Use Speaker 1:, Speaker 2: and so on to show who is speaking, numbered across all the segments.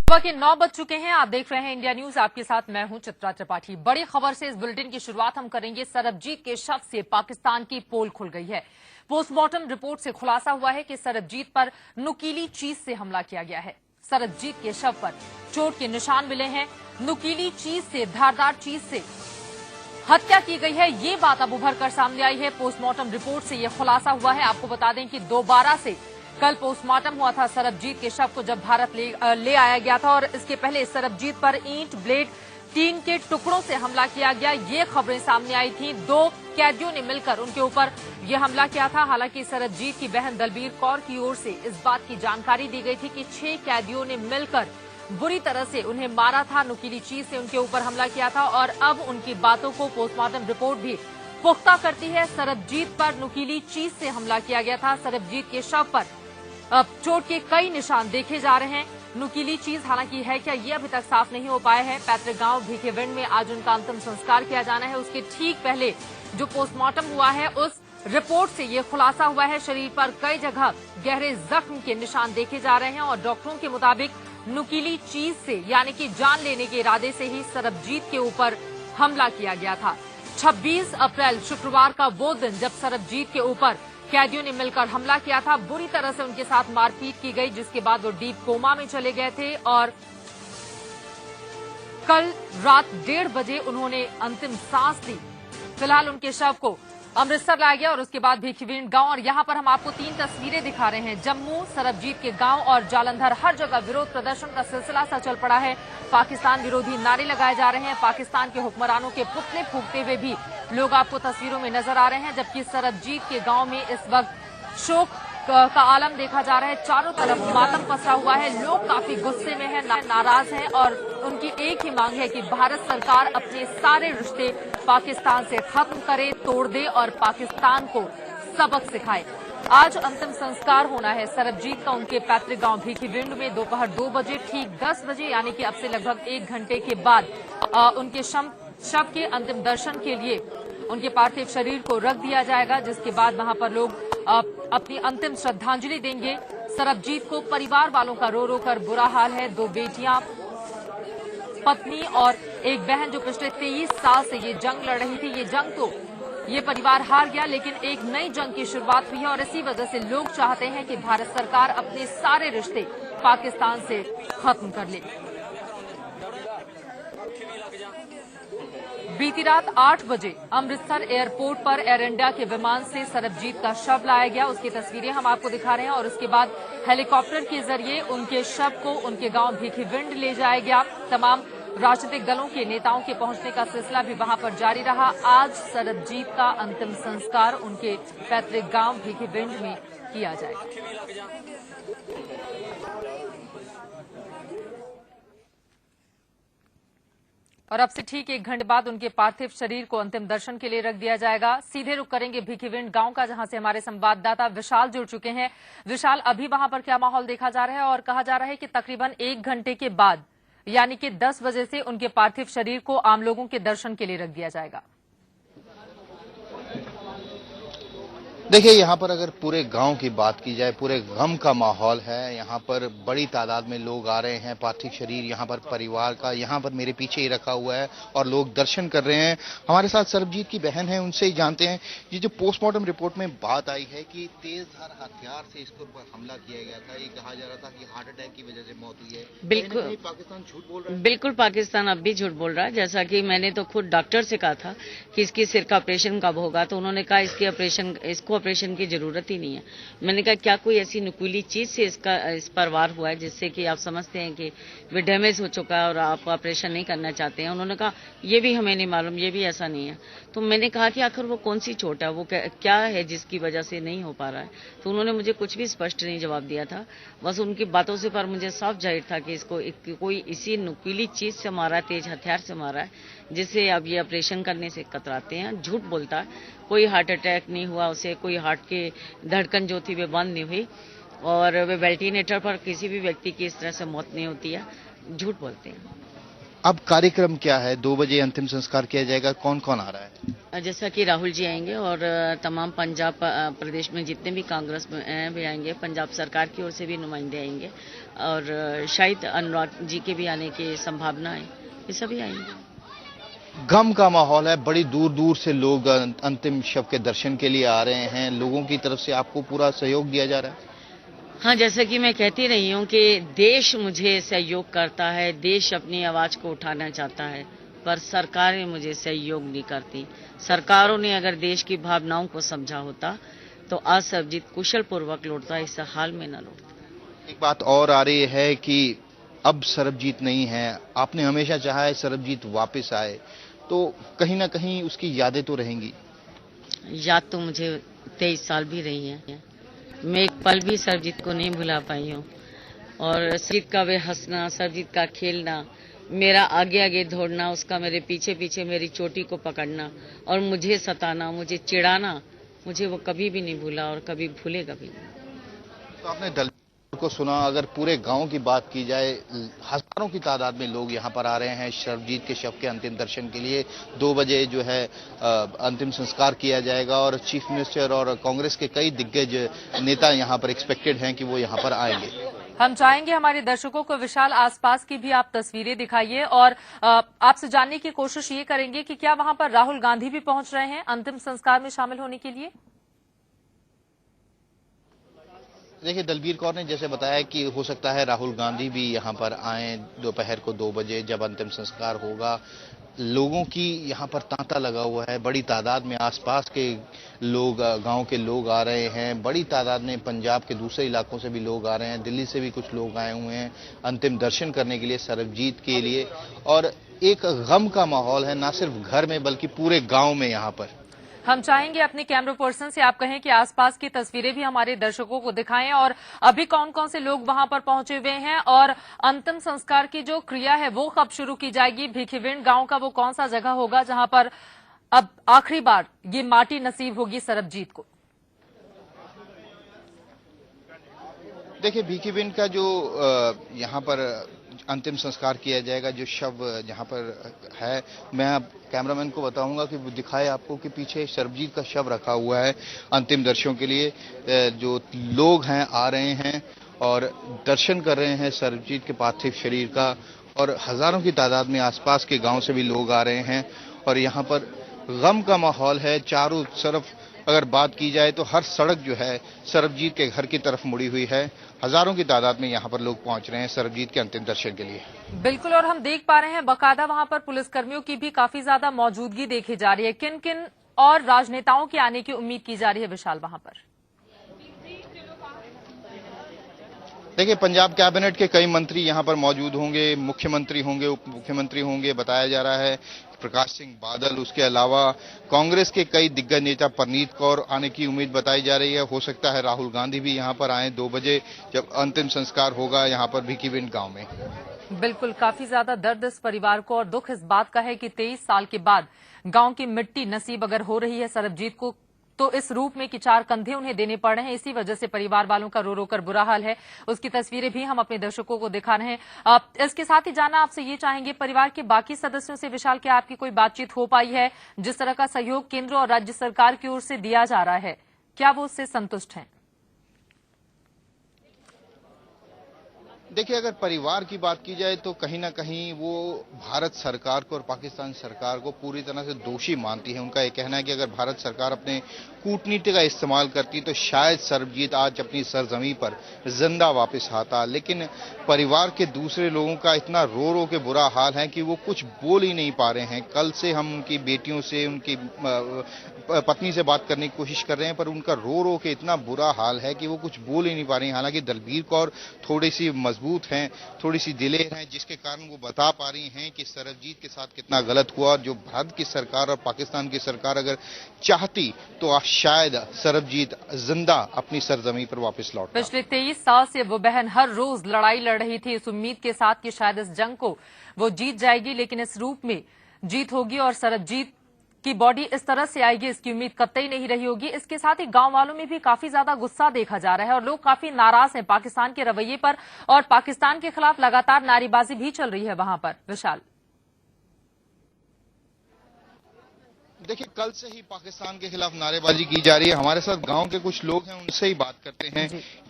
Speaker 1: सुबह के 9 बज चुके हैं। आप देख रहे हैं इंडिया न्यूज। आपके साथ मैं हूं चित्रा त्रिपाठी। बड़ी खबर से इस बुलेटिन की शुरुआत हम करेंगे। सरबजीत के शव से पाकिस्तान की पोल खुल गई है। पोस्टमार्टम रिपोर्ट से खुलासा हुआ है कि सरबजीत पर नुकीली चीज से हमला किया गया है। सरबजीत के शव पर चोट के निशान मिले हैं। नुकीली चीज से, धारदार चीज से हत्या की गई है, ये बात अब उभर कर सामने आई है। पोस्टमार्टम रिपोर्ट से यह खुलासा हुआ है। आपको बता दें कि दोबारा से कल पोस्टमार्टम हुआ था सरबजीत के शव को जब भारत ले आया गया था, और इसके पहले सरबजीत पर ईंट, ब्लेड, टीन के टुकड़ों से हमला किया गया। ये खबरें सामने आई थी। 2 कैदियों ने मिलकर उनके ऊपर यह हमला किया था। हालांकि सरबजीत की बहन दलबीर कौर की ओर से इस बात की जानकारी दी गई थी कि 6 कैदियों ने मिलकर बुरी तरह से उन्हें मारा था, नुकीली चीज से उनके ऊपर हमला किया था। और अब उनकी बातों को पोस्टमार्टम रिपोर्ट भी पुख्ता करती है। सरबजीत पर नुकीली चीज से हमला किया गया था। सरबजीत के शव पर अब चोट के कई निशान देखे जा रहे हैं। नुकीली चीज हालांकि है क्या, ये अभी तक साफ नहीं हो पाया है। पैतृक गांव भीखेविंड में आज उनका अंतिम संस्कार किया जाना है। उसके ठीक पहले जो पोस्टमार्टम हुआ है, उस रिपोर्ट से ये खुलासा हुआ है। शरीर पर कई जगह गहरे जख्म के निशान देखे जा रहे हैं और डॉक्टरों के मुताबिक नुकीली चीज से, यानी कि जान लेने के इरादे से ही सरबजीत के ऊपर हमला किया गया था। 26 अप्रैल शुक्रवार का वो दिन जब सरबजीत के ऊपर कैदियों ने मिलकर हमला किया था। बुरी तरह से उनके साथ मारपीट की गई, जिसके बाद वो डीप कोमा में चले गए थे और कल रात 1:30 बजे उन्होंने अंतिम सांस ली। फिलहाल उनके शव को अमृतसर लाया गया और उसके बाद भीखेविंड गांव, और यहां पर हम आपको 3 तस्वीरें दिखा रहे हैं। जम्मू, सरबजीत के गांव और जालंधर, हर जगह विरोध प्रदर्शन का सिलसिला सा चल पड़ा है। पाकिस्तान विरोधी नारे लगाए जा रहे हैं। पाकिस्तान के हुक्मरानों के पुतले फूंकते हुए भी लोग आपको तस्वीरों में नजर आ रहे हैं। जबकि सरबजीत के गांव में इस वक्त शोक का आलम देखा जा रहा है। चारों तरफ मातम पसरा हुआ है। लोग काफी गुस्से में हैं, नाराज हैं और उनकी एक ही मांग है कि भारत सरकार अपने सारे रिश्ते पाकिस्तान से खत्म करे, तोड़ दे और पाकिस्तान को सबक सिखाए। आज अंतिम संस्कार होना है सरबजीत का उनके पैतृक गांव भीखेविंड में दोपहर 2 बजे। ठीक 10 बजे यानी कि अब से लगभग 1 घंटे के बाद उनके शव के अंतिम दर्शन के लिए उनके पार्थिव शरीर को रख दिया जाएगा, जिसके बाद वहां पर लोग अपनी अंतिम श्रद्धांजलि देंगे। सरबजीत को परिवार वालों का रो रो कर बुरा हाल है। 2 बेटियां, पत्नी और एक बहन जो पिछले 23 साल से ये जंग लड़ रही थी। ये जंग तो ये परिवार हार गया, लेकिन एक नई जंग की शुरुआत हुई है और इसी वजह से लोग चाहते हैं कि भारत सरकार अपने सारे रिश्ते पाकिस्तान से खत्म कर ले। बीती रात 8 बजे अमृतसर एयरपोर्ट पर एयर इंडिया के विमान से सरबजीत का शव लाया गया। उसकी तस्वीरें हम आपको दिखा रहे हैं और उसके बाद हेलीकॉप्टर के जरिए उनके शव को उनके गांव भीखेविंड ले जाया गया। तमाम राजनीतिक दलों के नेताओं के पहुंचने का सिलसिला भी वहां पर जारी रहा। आज सरबजीत का अंतिम संस्कार उनके पैतृक गांव भीखेविंड में किया जाएगा। और अब से ठीक 1 घंटे बाद उनके पार्थिव शरीर को अंतिम दर्शन के लिए रख दिया जाएगा। सीधे रुक करेंगे भीखेविंड गांव का, जहां से हमारे संवाददाता विशाल जुड़ चुके हैं। विशाल, अभी वहां पर क्या माहौल देखा जा रहा है और कहा जा रहा है कि तकरीबन 1 घंटे के बाद यानी कि 10 बजे से उनके पार्थिव शरीर को आम लोगों के दर्शन के लिए रख दिया जाएगा।
Speaker 2: देखिए, यहाँ पर अगर पूरे गांव की बात की जाए, पूरे गम का माहौल है। यहाँ पर बड़ी तादाद में लोग आ रहे हैं। पार्थिव शरीर यहाँ पर परिवार का यहाँ पर मेरे पीछे ही रखा हुआ है और लोग दर्शन कर रहे हैं। हमारे साथ सरबजीत की बहन है, उनसे ही जानते हैं। ये जो पोस्टमार्टम रिपोर्ट में बात आई है कि तेजधार हथियार से इसके ऊपर हमला किया गया था, ये कहा जा रहा था कि हार्ट अटैक की वजह से मौत हुई है।
Speaker 3: बिल्कुल
Speaker 2: पाकिस्तान झूठ बोल रहा है।
Speaker 3: बिल्कुल पाकिस्तान अब भी झूठ बोल रहा है। जैसा कि मैंने तो खुद डॉक्टर से कहा था कि इसकी सिर का ऑपरेशन कब होगा, तो उन्होंने कहा इसको ऑपरेशन की जरूरत ही नहीं है। मैंने कहा क्या कोई ऐसी नुकीली चीज से इस पर वार हुआ है जिससे कि आप समझते हैं कि वे डैमेज हो चुका है और आप ऑपरेशन नहीं करना चाहते हैं। उन्होंने कहा ये भी हमें नहीं मालूम, ये भी ऐसा नहीं है। तो मैंने कहा कि आखिर वो कौन सी चोट है, वो क्या है जिसकी वजह से नहीं हो पा रहा है। तो उन्होंने मुझे कुछ भी स्पष्ट नहीं जवाब दिया था। बस उनकी बातों से पर मुझे साफ जाहिर था कि इसको कोई इसी नुकीली चीज से मारा है, तेज हथियार से मारा है, जिससे अब ये ऑपरेशन करने से कतराते हैं। झूठ बोलता है, कोई हार्ट अटैक नहीं हुआ उसे, कोई हार्ट की धड़कन जो थी वे बंद नहीं हुई और वे वेंटिलेटर पर किसी भी व्यक्ति की इस तरह से मौत नहीं होती है। झूठ बोलते हैं।
Speaker 2: अब कार्यक्रम क्या है? 2 बजे अंतिम संस्कार किया जाएगा। कौन कौन आ रहा है?
Speaker 3: जैसा कि राहुल जी आएंगे और तमाम पंजाब प्रदेश में जितने भी कांग्रेस में भी आएंगे, पंजाब सरकार की ओर से भी नुमाइंदे आएंगे और शायद अनुराग जी के भी आने की संभावना है। ये सभी आएंगे।
Speaker 2: गम का माहौल है, बड़ी दूर दूर से लोग अंतिम शव के दर्शन के लिए आ रहे हैं। लोगों की तरफ से आपको पूरा सहयोग दिया जा रहा है?
Speaker 3: हाँ, जैसा कि मैं कहती रही हूँ कि देश मुझे सहयोग करता है, देश अपनी आवाज को उठाना चाहता है, पर सरकारें मुझे सहयोग नहीं करती। सरकारों ने अगर देश की भावनाओं को समझा होता तो आज सरबजीत कुशल पूर्वक लौटता, इस हाल में न लौटता।
Speaker 2: एक बात और आ रही है कि अब सरबजीत नहीं है। आपने हमेशा चाहा है सरबजीत वापस आए, तो कहीं ना कहीं उसकी यादें तो रहेंगी।
Speaker 3: याद तो मुझे 23 साल भी रही है। मैं एक पल भी सरबजीत को नहीं भुला पाई हूँ और सरबजीत का वे हंसना, सरबजीत का खेलना, मेरा आगे आगे दौड़ना, उसका मेरे पीछे पीछे मेरी चोटी को पकड़ना और मुझे सताना, मुझे चिढ़ाना, मुझे वो कभी भी नहीं भूला और कभी भूलेगा भी नहीं।
Speaker 2: तो आपने दलबीर को सुना। अगर पूरे गांव की बात की जाए, हजारों की तादाद में लोग यहां पर आ रहे हैं सरबजीत के शव के अंतिम दर्शन के लिए। 2 बजे जो है अंतिम संस्कार किया जाएगा और चीफ मिनिस्टर और कांग्रेस के कई दिग्गज नेता यहां पर एक्सपेक्टेड हैं कि वो यहां पर आएंगे।
Speaker 1: हम चाहेंगे हमारे दर्शकों को विशाल आसपास की भी आप तस्वीरें दिखाइए और आपसे जानने की कोशिश ये करेंगे कि क्या वहां पर राहुल गांधी भी पहुंच रहे हैं अंतिम संस्कार में शामिल होने के लिए।
Speaker 2: देखिए, दलबीर कौर ने जैसे बताया कि हो सकता है राहुल गांधी भी यहां पर आए दोपहर को 2 बजे जब अंतिम संस्कार होगा। लोगों की यहां पर तांता लगा हुआ है, बड़ी तादाद में आसपास के लोग, गांव के लोग आ रहे हैं। बड़ी तादाद में पंजाब के दूसरे इलाकों से भी लोग आ रहे हैं, दिल्ली से भी कुछ लोग आए हुए हैं अंतिम दर्शन करने के लिए, सरबजीत के लिए। और एक गम का माहौल है, ना सिर्फ घर में बल्कि पूरे गांव में। यहां पर
Speaker 1: हम चाहेंगे अपने कैमरा पर्सन से आप कहें कि आसपास की तस्वीरें भी हमारे दर्शकों को दिखाएं और अभी कौन कौन से लोग वहां पर पहुंचे हुए हैं और अंतिम संस्कार की जो क्रिया है वो कब शुरू की जाएगी। भिखीविंड गांव का वो कौन सा जगह होगा जहां पर अब आखिरी बार ये माटी नसीब होगी सरबजीत को।
Speaker 2: देखिए, भिखीविंड का जो यहाँ पर अंतिम संस्कार किया जाएगा, जो शव जहाँ पर है, मैं अब कैमरामैन को बताऊंगा कि वो दिखाए आपको कि पीछे सरबजीत का शव रखा हुआ है अंतिम दर्शनों के लिए। जो लोग हैं आ रहे हैं और दर्शन कर रहे हैं सरबजीत के पार्थिव शरीर का और हजारों की तादाद में आसपास के गांव से भी लोग आ रहे हैं और यहाँ पर गम का माहौल है। चारों तरफ अगर बात की जाए तो हर सड़क जो है सरबजीत के घर की तरफ मुड़ी हुई है। हजारों की तादाद में यहाँ पर लोग पहुंच रहे हैं सरबजीत के अंतिम दर्शन के लिए।
Speaker 1: बिल्कुल, और हम देख पा रहे हैं बाकायदा वहां पर पुलिसकर्मियों की भी काफी ज्यादा मौजूदगी देखी जा रही है। किन किन और राजनेताओं के आने की उम्मीद की जा रही है विशाल वहां पर?
Speaker 2: देखिए, पंजाब कैबिनेट के कई मंत्री यहां पर मौजूद होंगे, मुख्यमंत्री होंगे, उप मुख्यमंत्री होंगे। बताया जा रहा है प्रकाश सिंह बादल, उसके अलावा कांग्रेस के कई दिग्गज नेता, परनीत कौर आने की उम्मीद बताई जा रही है। हो सकता है राहुल गांधी भी यहां पर आए 2 बजे जब अंतिम संस्कार होगा यहां पर भिखीविंड गांव में।
Speaker 1: बिल्कुल, काफी ज्यादा दर्द इस परिवार को और दुख इस बात का है कि 23 साल के बाद गांव की मिट्टी नसीब अगर हो रही है सरबजीत को तो इस रूप में कि 4 कंधे उन्हें देने पड़ रहे हैं। इसी वजह से परिवार वालों का रो रो कर बुरा हाल है। उसकी तस्वीरें भी हम अपने दर्शकों को दिखा रहे हैं। इसके साथ ही जानना आपसे ये चाहेंगे, परिवार के बाकी सदस्यों से विशाल क्या आपकी कोई बातचीत हो पाई है? जिस तरह का सहयोग केंद्र और राज्य सरकार की ओर से दिया जा रहा है, क्या वो उससे संतुष्ट हैं?
Speaker 2: देखिए, अगर परिवार की बात की जाए तो कहीं ना कहीं वो भारत सरकार को और पाकिस्तान सरकार को पूरी तरह से दोषी मानती है। उनका ये कहना है कि अगर भारत सरकार अपने कूटनीति का इस्तेमाल करती तो शायद सरबजीत आज अपनी सरजमी पर जिंदा वापस आता। लेकिन परिवार के दूसरे लोगों का इतना रो रो के बुरा हाल है कि वो कुछ बोल ही नहीं पा रहे हैं। कल से हम उनकी बेटियों से, उनकी पत्नी से बात करने की कोशिश कर रहे हैं, पर उनका रो रो के इतना बुरा हाल है कि वो कुछ बोल ही नहीं पा रही हैं। हालांकि दलबीर कौर थोड़ी सी मजबूत हैं, थोड़ी सी दिलेर हैं, जिसके कारण वो बता पा रही हैं कि सरबजीत के साथ कितना गलत हुआ। जो भारत की सरकार और पाकिस्तान की सरकार अगर चाहती तो आज शायद सरबजीत जिंदा अपनी सरजमी पर वापस लौटता।
Speaker 1: पिछले 23 साल से वो बहन हर रोज लड़ाई लड़ रही थी इस उम्मीद के साथ कि शायद इस जंग को वो जीत जाएगी, लेकिन इस रूप में जीत होगी और सरबजीत की बॉडी इस तरह से आएगी इसकी उम्मीद कतई नहीं रही होगी। इसके साथ ही गांव वालों में भी काफी ज्यादा गुस्सा देखा जा रहा है और लोग काफी नाराज हैं पाकिस्तान के रवैये पर और पाकिस्तान के खिलाफ लगातार नारेबाजी भी चल रही है वहां पर। विशाल,
Speaker 2: देखिए, कल से ही पाकिस्तान के खिलाफ नारेबाजी की जा रही है। हमारे साथ गांव के कुछ लोग हैं, उनसे ही बात करते हैं।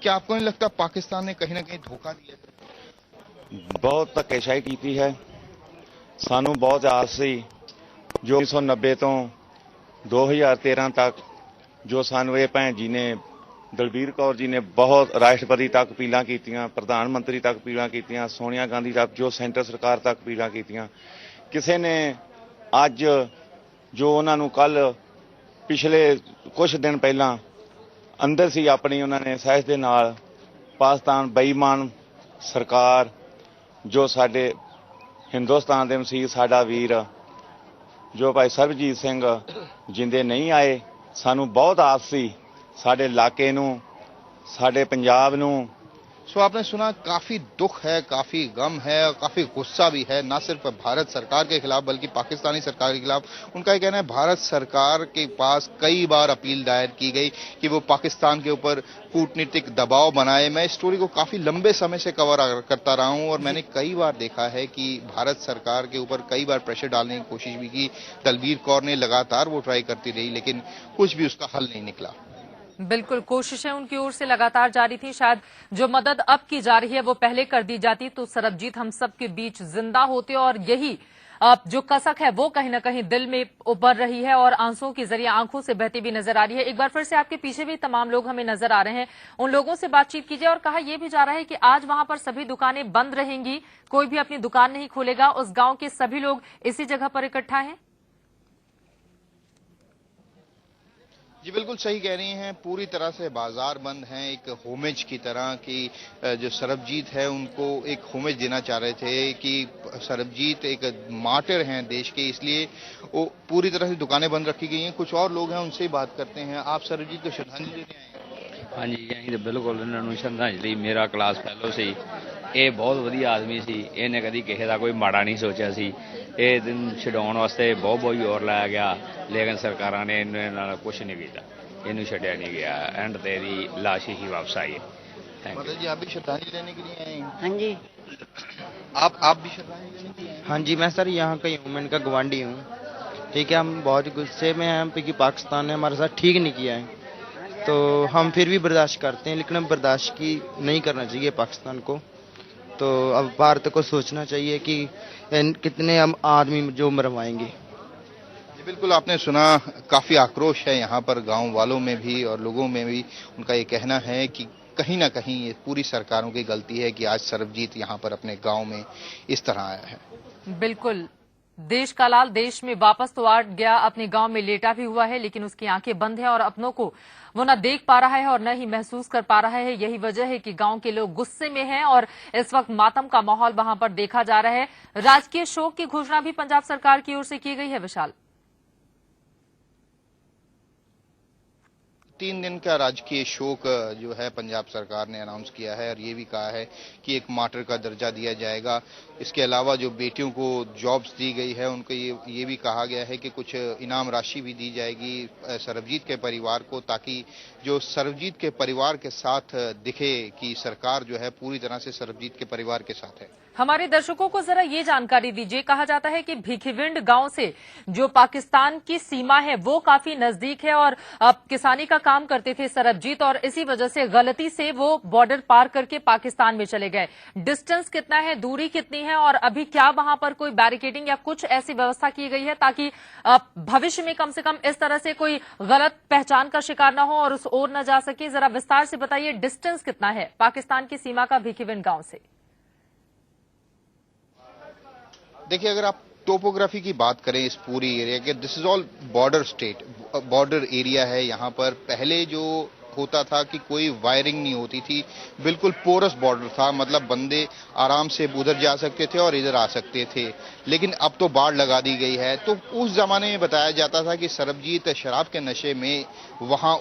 Speaker 2: क्या आपको नहीं लगता पाकिस्तान ने कहीं ना कहीं धोखा दिया है?
Speaker 4: बहुत ਧੱਕੇਸ਼ਾਹੀ ਕੀਤੀ ਹੈ। ਸਾਨੂੰ ਬਹੁਤ ਆਸ ਸੀ ਜੋ 1990 ਤੋਂ 2013 ਤੱਕ ਜੋ ਸਾਨੂੰ ਇਹ ਭੈਣ ਜੀ ਨੇ ਦਲਬੀਰ ਕੌਰ ਜੀ ਨੇ ਬਹੁਤ ਰਾਸ਼ਟਰਪਤੀ ਤੱਕ ਅਪੀਲਾਂ ਕੀਤੀਆਂ, ਪ੍ਰਧਾਨ ਮੰਤਰੀ ਤੱਕ ਅਪੀਲਾਂ ਕੀਤੀਆਂ, ਸੋਨੀਆ ਗਾਂਧੀ ਤੱਕ ਜੋ ਸੈਂਟਰ ਸਰਕਾਰ ਤੱਕ ਅਪੀਲਾਂ ਕੀਤੀਆਂ, ਕਿਸੇ ਨੇ ਅੱਜ ਜੋ ਉਹਨਾਂ ਨੂੰ ਕੱਲ ਪਿਛਲੇ ਕੁਝ ਦਿਨ ਪਹਿਲਾਂ ਅੰਦਰ ਸੀ ਆਪਣੀ ਉਹਨਾਂ ਨੇ ਸਾਇਸ ਦੇ ਨਾਲ ਪਾਕਿਸਤਾਨ ਬੇਈਮਾਨ ਸਰਕਾਰ ਜੋ ਸਾਡੇ ਹਿੰਦੁਸਤਾਨ ਦੇ ਮਸੀਹ ਸਾਡਾ ਵੀਰ ਜੋ ਭਾਈ ਸਰਬਜੀਤ ਸਿੰਘ ਜਿੰਦੇ ਨਹੀਂ ਆਏ। ਸਾਨੂੰ ਬਹੁਤ ਆਸ ਸੀ ਸਾਡੇ ਇਲਾਕੇ ਨੂੰ, ਸਾਡੇ ਪੰਜਾਬ ਨੂੰ।
Speaker 2: सो आपने सुना, काफी दुख है, काफी गम है और काफी गुस्सा भी है, ना सिर्फ भारत सरकार के खिलाफ बल्कि पाकिस्तानी सरकार के खिलाफ। उनका ये कहना है भारत सरकार के पास कई बार अपील दायर की गई कि वो पाकिस्तान के ऊपर कूटनीतिक दबाव बनाए। मैं इस स्टोरी को काफी लंबे समय से कवर करता रहा हूं और मैंने कई बार देखा है कि भारत सरकार के ऊपर कई बार प्रेशर डालने की कोशिश भी की। दलबीर कौर ने लगातार वो ट्राई करती रही, लेकिन कुछ भी उसका हल नहीं निकला।
Speaker 1: बिल्कुल, कोशिशें उनकी ओर से लगातार जारी थी। शायद जो मदद अब की जा रही है वो पहले कर दी जाती तो सरबजीत हम सब के बीच जिंदा होते, और यही जो कसक है वो कहीं ना कहीं दिल में उभर रही है और आंसुओं के जरिए आंखों से बहती भी नजर आ रही है। एक बार फिर से आपके पीछे भी तमाम लोग हमें नजर आ रहे हैं, उन लोगों से बातचीत कीजिए। और कहा यह भी जा रहा है कि आज वहां पर सभी दुकानें बंद रहेंगी, कोई भी अपनी दुकान नहीं खोलेगा। उस गांव के सभी लोग इसी जगह पर इकट्ठा हैं।
Speaker 2: जी बिल्कुल सही कह रही हैं, पूरी तरह से बाजार बंद हैं, एक होमेज की तरह कि जो सरबजीत है उनको एक होमेज देना चाह रहे थे कि सरबजीत एक मार्टिर हैं देश के, इसलिए वो पूरी तरह से दुकानें बंद रखी गई हैं। कुछ और लोग हैं, उनसे ही बात करते हैं। आप सरबजीत को श्रद्धांजलि देने आए हैं?
Speaker 5: हाँ जी, ਅਸੀਂ ਤਾਂ ਬਿਲਕੁਲ ਇਹਨਾਂ ਨੂੰ ਸ਼ਰਧਾਂਜਲੀ। ਮੇਰਾ ਕਲਾਸ ਫੈਲੋ ਸੀ, ਇਹ ਬਹੁਤ ਵਧੀਆ ਆਦਮੀ ਸੀ, ਇਹਨੇ ਕਦੀ ਕਿਸੇ ਦਾ ਕੋਈ ਮਾੜਾ ਨਹੀਂ ਸੋਚਿਆ ਸੀ। ਇਹ ਦਿਨ ਛਡਾਉਣ ਵਾਸਤੇ ਬਹੁਤ ਬਹੁਤ ਜ਼ੋਰ ਲਾਇਆ ਗਿਆ, ਲੇਕਿਨ ਸਰਕਾਰਾਂ ਨੇ ਇਹਨਾਂ ਨਾਲ ਕੁਝ ਨਹੀਂ ਕੀਤਾ, ਇਹਨੂੰ ਛੱਡਿਆ ਨਹੀਂ ਗਿਆ। ਐਂਡ ਤੇ ਇਹਦੀ ਲਾਸ਼ ਹੀ ਵਾਪਸ आई है। Thank you.
Speaker 2: जी, आप भी श्रद्धांजलि देने के लिए आए हैं?
Speaker 3: हाँ जी,
Speaker 2: आप भी श्रद्धांजलि देने के लिए आए हैं?
Speaker 6: हाँ जी, मैं सर यहाँ का हूँ, मैं इनका गवांडी हूँ। ठीक है, हम बहुत गुस्से में हैं कि पाकिस्तान ने हमारे साथ ठीक नहीं किया है, तो हम फिर भी बर्दाश्त करते हैं, लेकिन हम बर्दाश्त की नहीं करना चाहिए पाकिस्तान को। तो अब भारत को सोचना चाहिए कि कितने हम आदमी जो मरवाएंगे।
Speaker 2: बिल्कुल, आपने सुना, काफी आक्रोश है यहाँ पर गांव वालों में भी और लोगों में भी। उनका ये कहना है कि कहीं ना कहीं ये पूरी सरकारों की गलती है कि आज सरबजीत यहाँ पर अपने गांव में इस तरह आया है।
Speaker 1: बिल्कुल, देश का लाल देश में वापस तो आ गया, अपने गांव में लेटा भी हुआ है, लेकिन उसकी आंखें बंद हैं और अपनों को वो न देख पा रहा है और न ही महसूस कर पा रहा है। यही वजह है कि गांव के लोग गुस्से में हैं और इस वक्त मातम का माहौल वहां पर देखा जा रहा है। राजकीय शोक की घोषणा भी पंजाब सरकार की ओर से की गई है। विशाल,
Speaker 2: 3 दिन का राजकीय शोक जो है पंजाब सरकार ने अनाउंस किया है और ये भी कहा है कि एक मार्टर का दर्जा दिया जाएगा। इसके अलावा जो बेटियों को जॉब्स दी गई है उनको ये भी कहा गया है कि कुछ इनाम राशि भी दी जाएगी सरबजीत के परिवार को, ताकि जो सरबजीत के परिवार के साथ दिखे कि सरकार जो है पूरी तरह से सरबजीत के परिवार के साथ है।
Speaker 1: हमारे दर्शकों को जरा ये जानकारी दीजिए। कहा जाता है कि भिखीविंड गांव से जो पाकिस्तान की सीमा है वो काफी नजदीक है और किसानी का काम करते थे सरबजीत, और इसी वजह से गलती से वो बॉर्डर पार करके पाकिस्तान में चले गए। डिस्टेंस कितना है, दूरी कितनी है, और अभी क्या वहां पर कोई बैरिकेडिंग या कुछ ऐसी व्यवस्था की गई है ताकि भविष्य में कम से कम इस तरह से कोई गलत पहचान का शिकार न हो और उस ओर न जा सके? जरा विस्तार से बताइए, डिस्टेंस कितना है पाकिस्तान की सीमा का भिखीविंड गांव से?
Speaker 2: देखिए, अगर आप टोपोग्राफी की बात करें इस पूरी एरिया के, this is all border state, border area है। यहाँ पर पहले जो होता था कि कोई वायरिंग नहीं होती थी, बिल्कुल पोरस बॉर्डर था, मतलब बंदे आराम से उधर जा सकते थे और इधर आ सकते थे। लेकिन अब तो बाड़ लगा दी गई है। तो उस जमाने में बताया जाता था कि सरबजीत शराब के नशे में वहां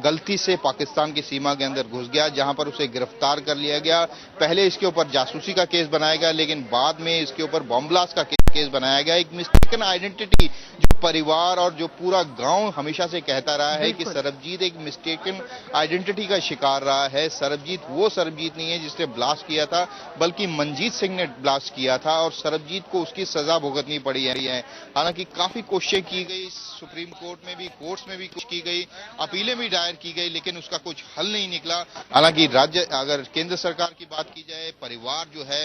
Speaker 2: गलती से पाकिस्तान की सीमा के अंदर घुस गया, जहां पर उसे गिरफ्तार कर लिया गया। पहले इसके ऊपर जासूसी का केस बनाया गया, लेकिन बाद में इसके ऊपर बॉम्ब ब्लास्ट का केस बनाया गया। एक मिस्टेकन आइडेंटिटी जो परिवार और जो पूरा गांव हमेशा से कहता रहा है कि सरबजीत एक मिस्टेकन आइडेंटिटी का शिकार रहा है। सरबजीत वो सरबजीत नहीं है जिसने ब्लास्ट किया था, बल्कि मनजीत सिंह ने ब्लास्ट किया था और सरबजीत को उसकी सजा भुगतनी पड़ी है। हालांकि काफी कोशिशें की गई, सुप्रीम कोर्ट में भी, कोर्ट्स में भी कुछ की गई, अपीलें भी दायर की गई, लेकिन उसका कुछ हल नहीं निकला। हालांकि राज्य, अगर केंद्र सरकार की बात की जाए, परिवार जो है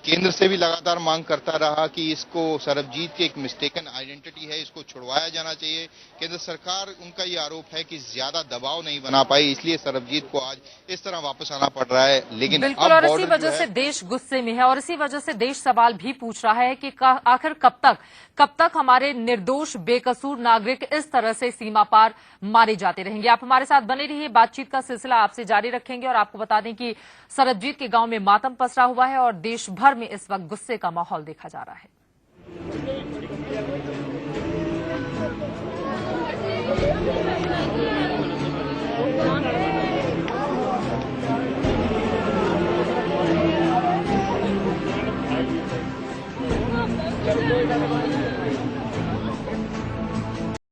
Speaker 2: केंद्र से भी लगातार मांग करता रहा कि इसको सरबजीत की एक मिस्टेकन आइडेंटिटी है, इसको छुड़वाया जाना चाहिए। केंद्र सरकार, उनका ये आरोप है कि ज्यादा दबाव नहीं बना पाई, इसलिए सरबजीत को आज इस तरह वापस आना पड़ रहा है। लेकिन
Speaker 1: बिल्कुल, और इसी वजह से देश गुस्से में है और इसी वजह से देश सवाल भी पूछ रहा है कि आखिर कब तक हमारे निर्दोष बेकसूर नागरिक इस तरह से सीमा पार मारे जाते रहेंगे। आप हमारे साथ बने रहिए, बातचीत का सिलसिला आपसे जारी रखेंगे और आपको बता दें कि सरबजीत के गांव में मातम पसरा हुआ है और देश भर में इस वक्त गुस्से का माहौल देखा जा रहा है।